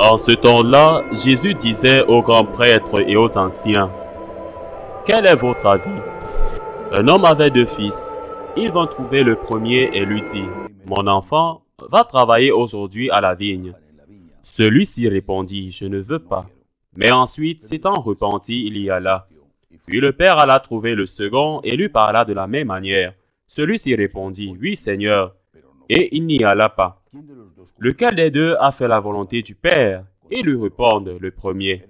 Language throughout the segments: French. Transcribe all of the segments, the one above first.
En ce temps-là, Jésus disait aux grands prêtres et aux anciens, « Quel est votre avis? Un homme avait 2 fils. Il vint trouver le premier et lui dit, « Mon enfant, va travailler aujourd'hui à la vigne. » Celui-ci répondit, « Je ne veux pas. » Mais ensuite, s'étant repenti, il y alla. Puis le père alla trouver le second et lui parla de la même manière. Celui-ci répondit, « Oui, Seigneur. » Et il n'y alla pas. Lequel des deux a fait la volonté du Père? Ils lui répondent, le premier.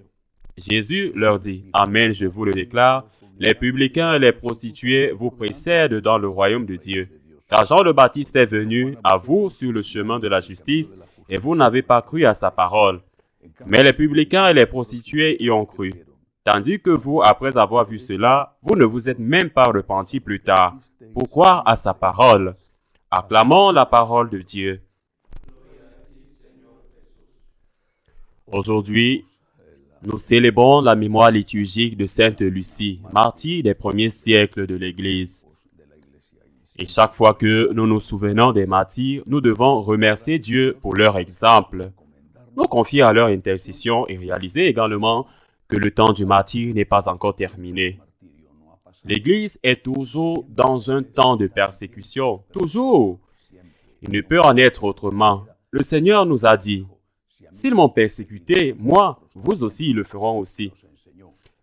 Jésus leur dit, « Amen, je vous le déclare, les publicains et les prostituées vous précèdent dans le royaume de Dieu. Car Jean le Baptiste est venu à vous sur le chemin de la justice, et vous n'avez pas cru à sa parole. Mais les publicains et les prostituées y ont cru. Tandis que vous, après avoir vu cela, vous ne vous êtes même pas repentis plus tard, pour croire à sa parole. Acclamons la parole de Dieu. Aujourd'hui, nous célébrons la mémoire liturgique de Sainte Lucie, martyre des premiers siècles de l'Église. Et chaque fois que nous nous souvenons des martyrs, nous devons remercier Dieu pour leur exemple, nous confier à leur intercession et réaliser également que le temps du martyr n'est pas encore terminé. L'Église est toujours dans un temps de persécution, toujours. Il ne peut en être autrement. Le Seigneur nous a dit, « S'ils m'ont persécuté, moi, vous aussi ils le feront aussi. »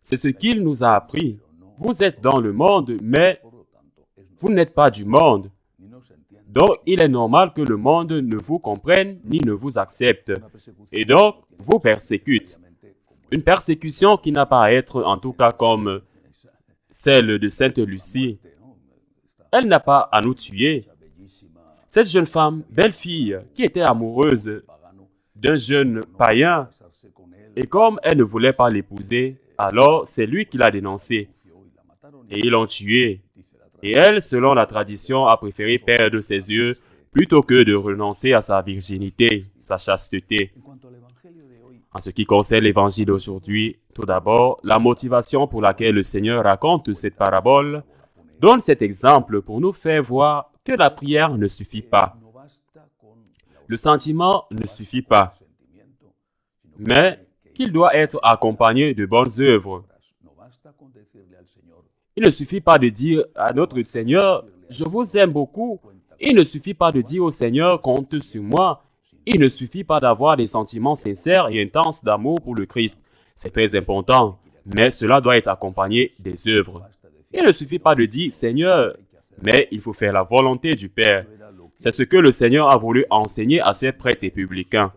C'est ce qu'il nous a appris. Vous êtes dans le monde, mais vous n'êtes pas du monde. Donc, il est normal que le monde ne vous comprenne ni ne vous accepte. Et donc, vous persécute. Une persécution qui n'a pas à être, en tout cas comme celle de Sainte Lucie. Elle n'a pas à nous tuer. Cette jeune femme, belle fille, qui était amoureuse d'un jeune païen, et comme elle ne voulait pas l'épouser, alors c'est lui qui l'a dénoncé. Et ils l'ont tué. Et elle, selon la tradition, a préféré perdre ses yeux plutôt que de renoncer à sa virginité, sa chasteté. En ce qui concerne l'évangile d'aujourd'hui, tout d'abord, la motivation pour laquelle le Seigneur raconte cette parabole donne cet exemple pour nous faire voir que la prière ne suffit pas. Le sentiment ne suffit pas, mais qu'il doit être accompagné de bonnes œuvres. Il ne suffit pas de dire à notre Seigneur, « Je vous aime beaucoup ». Il ne suffit pas de dire au Seigneur, « Compte sur moi ». Il ne suffit pas d'avoir des sentiments sincères et intenses d'amour pour le Christ. C'est très important, mais cela doit être accompagné des œuvres. Il ne suffit pas de dire « Seigneur », mais il faut faire la volonté du Père. C'est ce que le Seigneur a voulu enseigner à ses prêtres et publicains,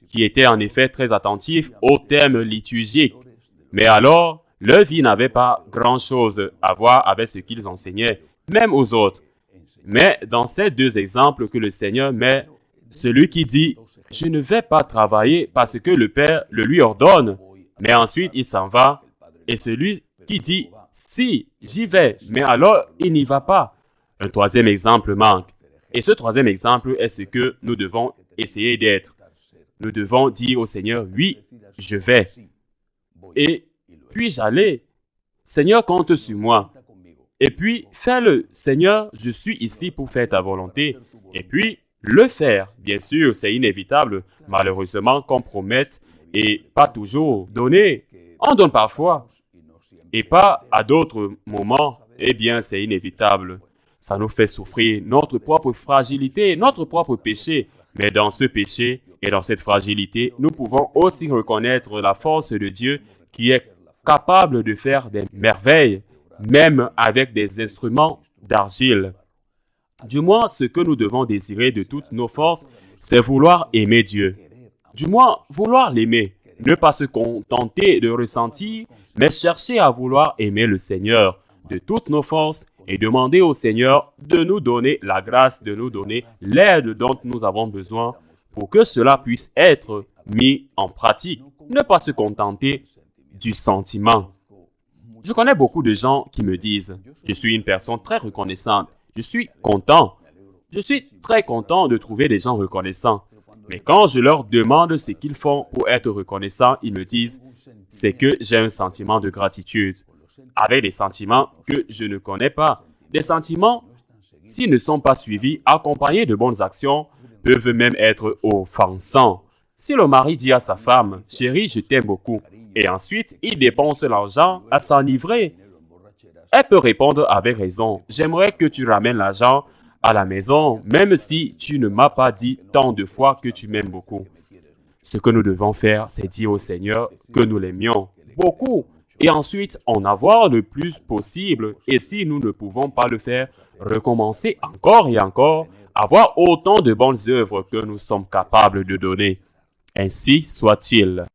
qui étaient en effet très attentifs aux thèmes liturgiques. Mais alors, leur vie n'avait pas grand-chose à voir avec ce qu'ils enseignaient, même aux autres. Mais dans ces 2 exemples que le Seigneur met, celui qui dit « Je ne vais pas travailler parce que le Père le lui ordonne », mais ensuite il s'en va, et celui qui dit « Si, j'y vais », mais alors il n'y va pas. Un 3e exemple manque. Et ce 3e exemple est ce que nous devons essayer d'être. Nous devons dire au Seigneur « Oui, je vais ». Et puis-je aller? Seigneur, compte sur moi. Et puis, fais-le. Seigneur, je suis ici pour faire ta volonté. Et puis, le faire. Bien sûr, c'est inévitable, malheureusement, qu'on promette et pas toujours donner. On donne parfois. Et pas à d'autres moments. Eh bien, c'est inévitable. Ça nous fait souffrir notre propre fragilité, notre propre péché. Mais dans ce péché et dans cette fragilité, nous pouvons aussi reconnaître la force de Dieu qui est capable de faire des merveilles, même avec des instruments d'argile. Du moins, ce que nous devons désirer de toutes nos forces, c'est vouloir aimer Dieu. Du moins, vouloir l'aimer. Ne pas se contenter de ressentir, mais chercher à vouloir aimer le Seigneur de toutes nos forces et demander au Seigneur de nous donner la grâce, de nous donner l'aide dont nous avons besoin pour que cela puisse être mis en pratique. Ne pas se contenter du sentiment. Je connais beaucoup de gens qui me disent « Je suis une personne très reconnaissante. Je suis content. Je suis très content de trouver des gens reconnaissants. » Mais quand je leur demande ce qu'ils font pour être reconnaissants, ils me disent « C'est que j'ai un sentiment de gratitude. » Avec des sentiments que je ne connais pas. Des sentiments, s'ils ne sont pas suivis, accompagnés de bonnes actions, peuvent même être offensants. Si le mari dit à sa femme, « Chérie, je t'aime beaucoup », et ensuite il dépense l'argent à s'enivrer, elle peut répondre avec raison, « J'aimerais que tu ramènes l'argent à la maison, même si tu ne m'as pas dit tant de fois que tu m'aimes beaucoup. » Ce que nous devons faire, c'est dire au Seigneur que nous l'aimions beaucoup et ensuite en avoir le plus possible. Et si nous ne pouvons pas le faire, recommencer encore et encore, avoir autant de bonnes œuvres que nous sommes capables de donner. Ainsi soit-il.